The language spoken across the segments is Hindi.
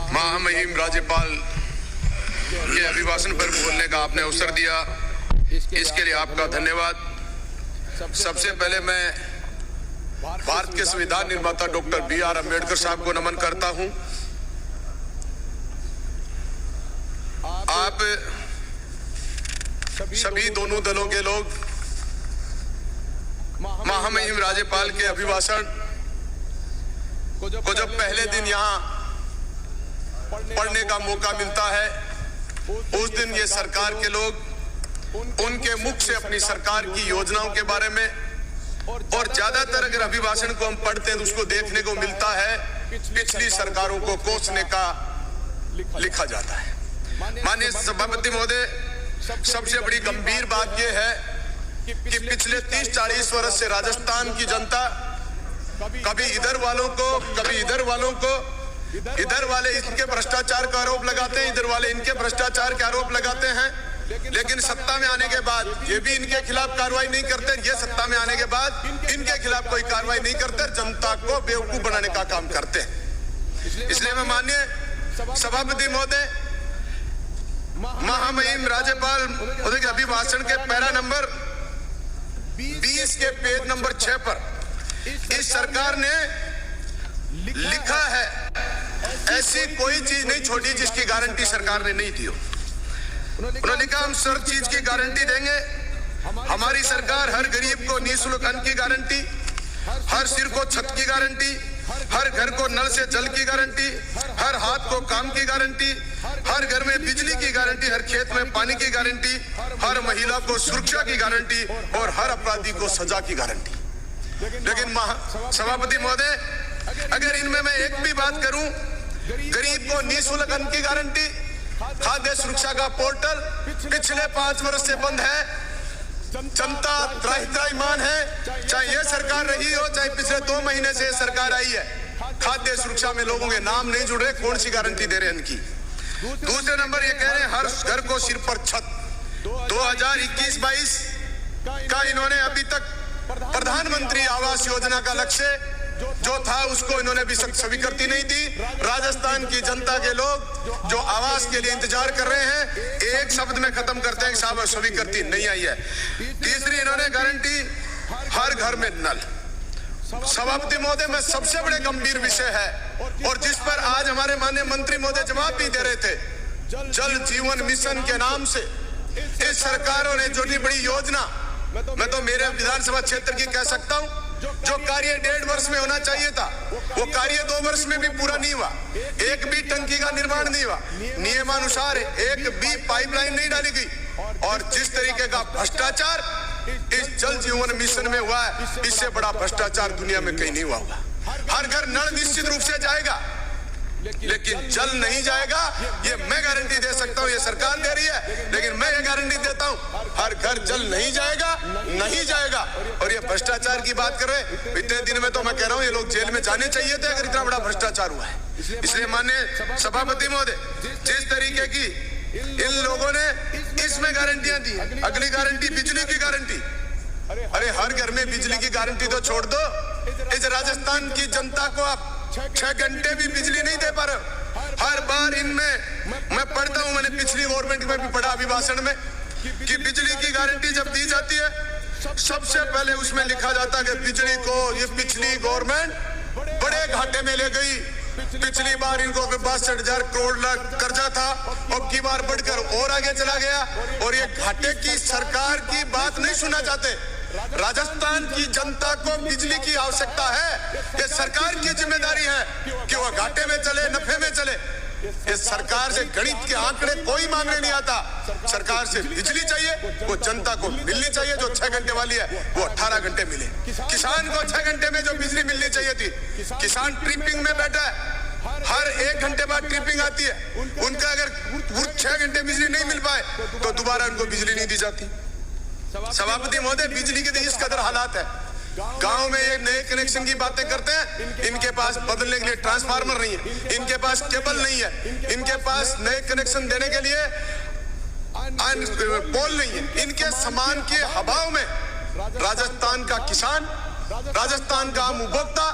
महामहिम राज्यपाल के अभिभाषण पर बोलने का आपने अवसर दिया, इसके लिए आपका धन्यवाद। सबसे पहले मैं भारत के संविधान निर्माता डॉक्टर B.R. अम्बेडकर साहब को नमन करता हूं। आप सभी दोनों दलों के लोग महामहिम राज्यपाल के अभिभाषण को जब पहले दिन यहाँ पढ़ने का मौका मिलता है, उस दिन ये सरकार के लोग उनके मुख से अपनी सरकार की योजनाओं के बारे में, और ज्यादातर अगर अभिभाषण को हम पढ़ते हैं तो उसको देखने को मिलता है पिछली सरकारों को कोसने का लिखा जाता है। माननीय सभापति महोदय, सबसे बड़ी गंभीर बात यह है कि पिछले 30-40 वर्ष से राजस्थान की जनता कभी इधर वालों को, कभी इधर वालों को, इधर वाले इनके भ्रष्टाचार का आरोप लगाते हैं, इधर वाले इनके भ्रष्टाचार के आरोप लगाते हैं, लेकिन सत्ता में आने के बाद ये भी इनके खिलाफ कार्रवाई नहीं करते, ये सत्ता में आने के बाद इनके खिलाफ कोई कार्रवाई नहीं करते, जनता को बेवकूफ बनाने का काम करते हैं। इसलिए मैं माननीय सभापति महोदय, महामहिम राज्यपाल महोदय के अभिभाषण के पैरा नंबर 20 के पेज नंबर 6 पर इस सरकार ने लिखा है, ऐसी कोई चीज नहीं छोड़ी जिसकी गारंटी सरकार ने नहीं दी हो। उन्होंने लिखा, हम हर चीज की गारंटी देंगे। हमारी सरकार हर गरीब को निःशुल्क अन्न की गारंटी, हर सिर को छत की गारंटी, हर घर को नल से जल की गारंटी, हर हाथ को काम की गारंटी, हर घर में बिजली की गारंटी, हर खेत में पानी की गारंटी, हर महिला को सुरक्षा की गारंटी और हर अपराधी को सजा की गारंटी। लेकिन सभापति महोदय, अगर इनमें मैं एक भी बात करूं, गरीब को निःशुल्क अन्न की गारंटी, खाद्य सुरक्षा का पोर्टल पिछले 5 वर्ष से बंद है, जनता त्राहिमाम है, चाहे ये सरकार रही हो, चाहे पिछले 2 महीने से सरकार आई है, खाद्य सुरक्षा में लोगों के नाम नहीं जुड़ रहे, कौन सी गारंटी दे रहे हैं इनकी। दूसरे नंबर ये कह रहे हैं हर घर को सिर पर छत। 2021-22 का इन्होंने अभी तक प्रधानमंत्री आवास योजना का लक्ष्य जो था उसको इन्होंने भी स्वीकृति नहीं दी। राजस्थान की जनता के लोग जो आवास के लिए इंतजार कर रहे हैं, एक शब्द में खत्म करते हैं कि साहब स्वीकृति नहीं आई है। तीसरी इन्होंने गारंटी हर घर में नल। सभापति महोदय, में सबसे बड़े गंभीर विषय है और जिस पर आज हमारे माननीय मंत्री महोदय जवाब भी दे रहे थे, जल जीवन मिशन के नाम से इस सरकारों ने जो बड़ी योजना, मैं तो मेरे विधानसभा क्षेत्र की कह सकता हूं, जो कार्य 1.5 वर्ष में होना चाहिए था वो कार्य 2 वर्ष में भी पूरा नहीं हुआ। एक भी टंकी का निर्माण नहीं हुआ, नियमानुसार एक भी पाइपलाइन नहीं डाली गई, और जिस तरीके का भ्रष्टाचार इस जल जीवन मिशन में हुआ है, इससे बड़ा भ्रष्टाचार दुनिया में कहीं नहीं हुआ होगा। हर घर नल निश्चित रूप से जाएगा, लेकिन जल नहीं जाएगा, ये मैं गारंटी दे सकता हूं, ये सरकार दे रही है, लेकिन मैं ये गारंटी देता हूं हर घर जल नहीं जाएगा, नहीं जाएगा। और ये भ्रष्टाचार की बात कर रहे हैं, इतने दिन में तो मैं कह रहा हूं ये लोग जेल में जाने चाहिए थे अगर इतना बड़ा भ्रष्टाचार हुआ है। इसलिए माननीय सभापति महोदय, जिस तरीके की इन लोगों ने इसमें गारंटियां दी, अगली गारंटी बिजली की गारंटी। अरे हर घर में बिजली की गारंटी तो छोड़ दो, इस राजस्थान की जनता को आप 6 घंटे भी बिजली नहीं दे पा रहे। हर बार इनमें मैं पढ़ता हूं, मैंने पिछली गवर्नमेंट में भी पढ़ा अभिभाषण में कि बिजली की गारंटी जब दी जाती है, सबसे पहले उसमें लिखा जाता है कि बिजली को ये पिछली गवर्नमेंट बड़े घाटे में ले गई। पिछली बार इनको 62,000 करोड़ कर्जा था, अब की बार बढ़कर और आगे चला गया, और ये घाटे की सरकार की बात नहीं सुनना चाहते। राजस्थान की जनता को बिजली की आवश्यकता है, ये सरकार की जिम्मेदारी है कि वह घाटे में चले, नफे में चले। इस सरकार से गणित के आंकड़े कोई मांगने नहीं आता, सरकार से बिजली चाहिए, वो जनता को मिलनी चाहिए। जो 6 घंटे वाली है वो 18 घंटे मिले। किसान को 6 घंटे में जो बिजली मिलनी चाहिए थी, किसान ट्रिपिंग में बैठा है, हर 1 घंटे बाद ट्रिपिंग आती है, उनका अगर 6 घंटे बिजली नहीं मिल पाए तो दोबारा उनको बिजली नहीं दी जाती। सभापति महोदय, बिजली के इस कदर हालात है, गांव में ये नए कनेक्शन की बातें करते हैं, इनके पास बदलने के लिए ट्रांसफार्मर नहीं है, इनके पास केबल नहीं है, इनके पास नए कनेक्शन देने के लिए पोल नहीं है। इनके सामान के अभाव में राजस्थान का किसान, राजस्थान का आम उपभोक्ता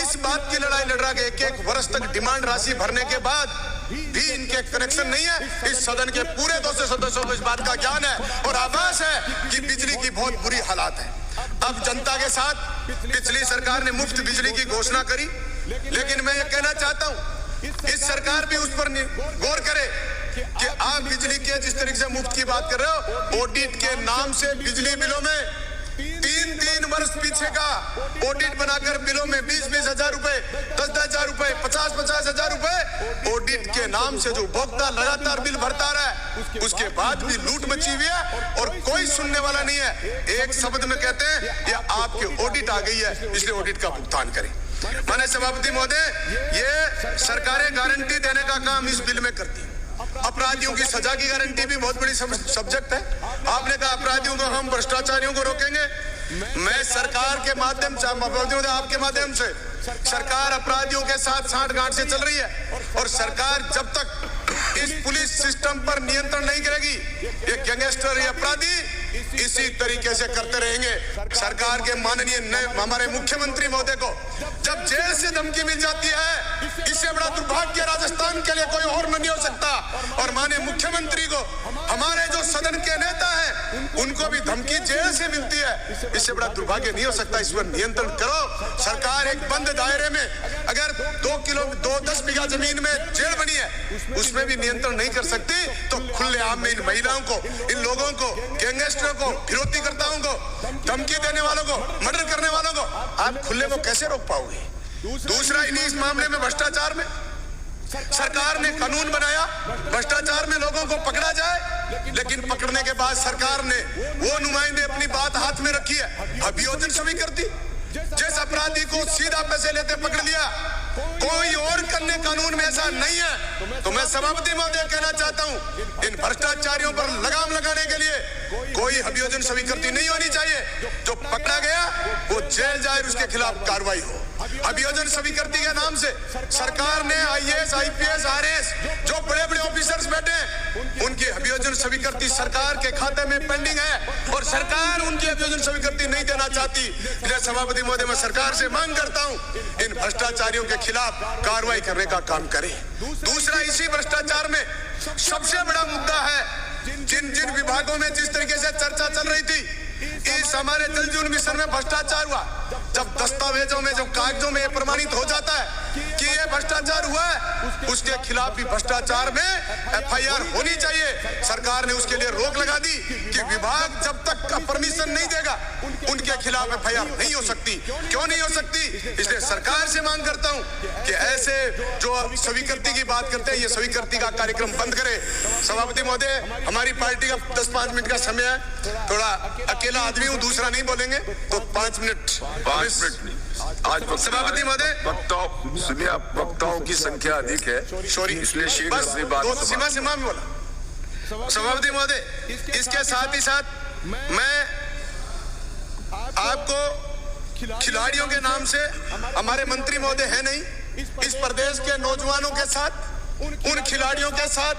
इस बात की लड़ाई लड़ रहा है कि 1-1 वर्ष तक डिमांड राशि भरने के बाद भी इनके कनेक्शन नहीं है। इस सदन के पूरे 200 सदस्यों को इस बात का ज्ञान है और आभास है कि बिजली की बहुत बुरी हालात है। अब जनता के साथ पिछली सरकार ने मुफ्त बिजली की घोषणा करी, लेकिन मैं ये कहना चाहता हूँ इस सरकार भी उस पर गौर करे कि आप बिजली के जिस तरीके से मुफ्त की बात कर रहे हो, ऑडिट के नाम से बिजली बिलों में 3 वर्ष पीछे का ऑडिट बनाकर बिलों में 20-20 हजार रुपए, 10-10 हजार रुपए, 50-50 हजार रुपए ऑडिट के नाम से जो उपभोक्ता लगातार बिल भरता रहा है, उसके बाद भी लूट मची हुई है और कोई सुनने वाला नहीं है। एक शब्द में कहते हैं ये आपके ऑडिट आ गई है, इसलिए ऑडिट का भुगतान करें। माननीय सभापति महोदय, ये सरकारें गारंटी देने का काम इस बिल में करती है। अपराधियों की सजा की गारंटी भी बहुत बड़ी सब्जेक्ट है। आपने कहा अपराधियों को हम भ्रष्टाचारियों को रोकेंगे। मैं सरकार के माध्यम से, आपके माध्यम से सरकार अपराधियों के साथ सांठगांठ से चल रही है और सरकार जब तक इस पुलिस सिस्टम पर नियंत्रण नहीं करेगी, ये गैंगस्टर, ये अपराधी इसी तरीके से करते रहेंगे। सरकार के माननीय हमारे मुख्यमंत्री महोदय को जब जेल से धमकी मिल जाती है, इससे बड़ा दुर्भाग्य राजस्थान के लिए कोई और नहीं हो सकता। और माननीय मुख्यमंत्री को हमारे जो सदन के नेता हैं उनको भी धमकी जेल से मिलती है, इससे बड़ा दुर्भाग्य नहीं हो सकता। इस पर नियंत्रण करो। सरकार एक बंद दायरे में अगर 2 बीघा जमीन में जेल बनी है, उसमें भी नियंत्रण नहीं कर सकती, तो खुलेआम में इन महिलाओं को, इन लोगों को, गैंगस्टरों को, विरोधीकर्ताओं को, धमकी देने वालों को, मर्डर करने वालों को आप खुले को कैसे रोक पाओगे? दूसरा, इस मामले में भ्रष्टाचार में सरकार ने कानून बनाया, भ्रष्टाचार में लोगों को पकड़ा जाए, लेकिन पकड़ने के बाद सरकार ने वो नुमाइंदे अपनी बात हाथ में रखी है, अभियोजन स्वीकृति। जिस अपराधी को सीधा पैसे लेते पकड़ लिया, कोई और करने कानून में ऐसा नहीं है। तो मैं सभापति महोदय कहना चाहता हूं, इन भ्रष्टाचारियों पर लगाम लगाने के लिए कोई अभियोजन स्वीकृति नहीं होनी चाहिए। जो पकड़ा गया वो जेल जाए, उसके खिलाफ कार्रवाई हो। अभियोजन स्वीकृति के नाम से सरकार ने IAS, IPS, RS जो बड़े बड़े ऑफिसर्स बैठे हैं, उनकी अभियोजन स्वीकृति सरकार के खाते में पेंडिंग है और सरकार उनकी अभियोजन स्वीकृति नहीं देना चाहती। इसलिए सभापति महोदय, मैं सरकार से मांग करता हूं इन भ्रष्टाचारियों के खिलाफ कार्रवाई करने का काम करें। दूसरा, इसी भ्रष्टाचार में सबसे बड़ा मुद्दा है जिन विभागों में जिस तरीके से चर्चा चल रही थी, इस हमारे जल जीवन मिशन में भ्रष्टाचार हुआ। जब दस्तावेजों में, जब कागजों में यह प्रमाणित हो जाता है कि यह भ्रष्टाचार हुआ है, उसके खिलाफ भी भ्रष्टाचार में FIR होनी चाहिए। सरकार ने उसके लिए रोक लगा दी कि विभाग जब तक परमिशन नहीं देगा उनके खिलाफ FIR नहीं हो सकती। क्यों नहीं हो सकती? इसलिए सरकार से मांग करता हूं कि ऐसे जो स्वीकृति की बात करते हैं, ये स्वीकृति का कार्यक्रम बंद करे। सभापति महोदय, हमारी पार्टी का 10-5 मिनट का समय है। थोड़ा अकेला आदमी हूं, दूसरा नहीं बोलेंगे, तो 5 मिनट नहीं। आज सभापति महोदय, सुनिए, वक्ताओं की संख्या अधिक है, सॉरी, इसलिए सीमा में बोला। सभापति महोदय, इसके साथ ही साथ मैं आपको खिलाड़ियों के नाम से, हमारे मंत्री महोदय है नहीं, इस प्रदेश के नौजवानों के साथ, उन खिलाड़ियों के साथ,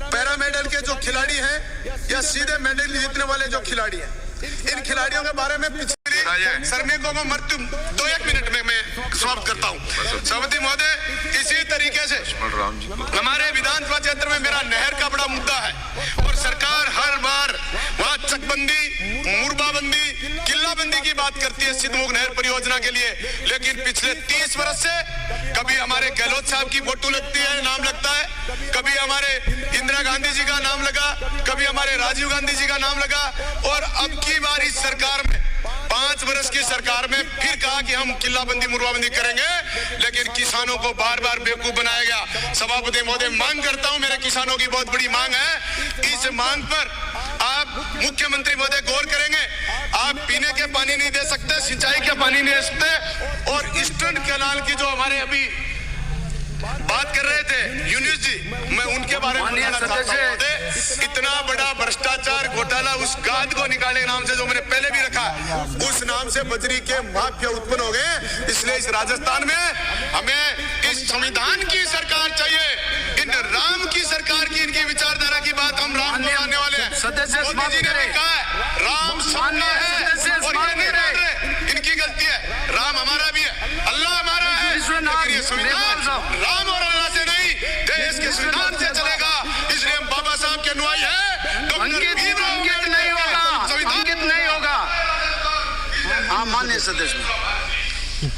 पैरा मेडल के जो खिलाड़ी हैं या सीधे मेडल जीतने वाले जो खिलाड़ी हैं, इन खिलाड़ियों के बारे में पिछली श्रमिकों को मृत्यु 2-1 मिनट में मैं समाप्त करता हूं। सभापति महोदय, इसी तरीके से हमारे विधानसभा क्षेत्र में मेरा नहर का बड़ा मुद्दा है और सरकार हर बार वहां चकबंदी, मुरबाबंदी, किल्लाबंदी की बात करती है सिद्धमुख नहर परियोजना के लिए, लेकिन पिछले 30 वर्ष से कभी हमारे गहलोत साहब की फोटो लगती है, नाम लगता है, कभी हमारे इंदिरा गांधी जी का नाम लगा, कभी हमारे राजीव गांधी जी का नाम लगा, और अब की बार इस सरकार में 5 वर्ष की सरकार में फिर कहा कि हम किल्लाबंदी, मुरबाबंदी करेंगे, लेकिन किसानों को बार बार बेवकूफ बनाया गया। सभापति महोदय, मांग करता हूं, मेरे किसानों की बहुत बड़ी मांग है, इस मांग पर आप मुख्यमंत्री महोदय गौर करेंगे। आप पीने के पानी नहीं दे सकते, सिंचाई के पानी नहीं दे सकते, और ईस्टर्न कैनाल की जो हमारे अभी बात कर रहे थे यूनुस जी, मैं उनके बारे में इतना बड़ा भ्रष्टाचार घोटाला उस गाद को निकालने के नाम से जो मैंने पहले भी रखा, उस नाम से बजरी के माफिया उत्पन्न हो गए। इसलिए इस राजस्थान में हमें इस संविधान की सरकार चाहिए, इन राम की सरकार की, इनकी विचारधारा की बात हम राम को मानने वाले हैं। मोदी जी ने कहा राम सत्य है और ये नहीं रहे, मान्य सदस्य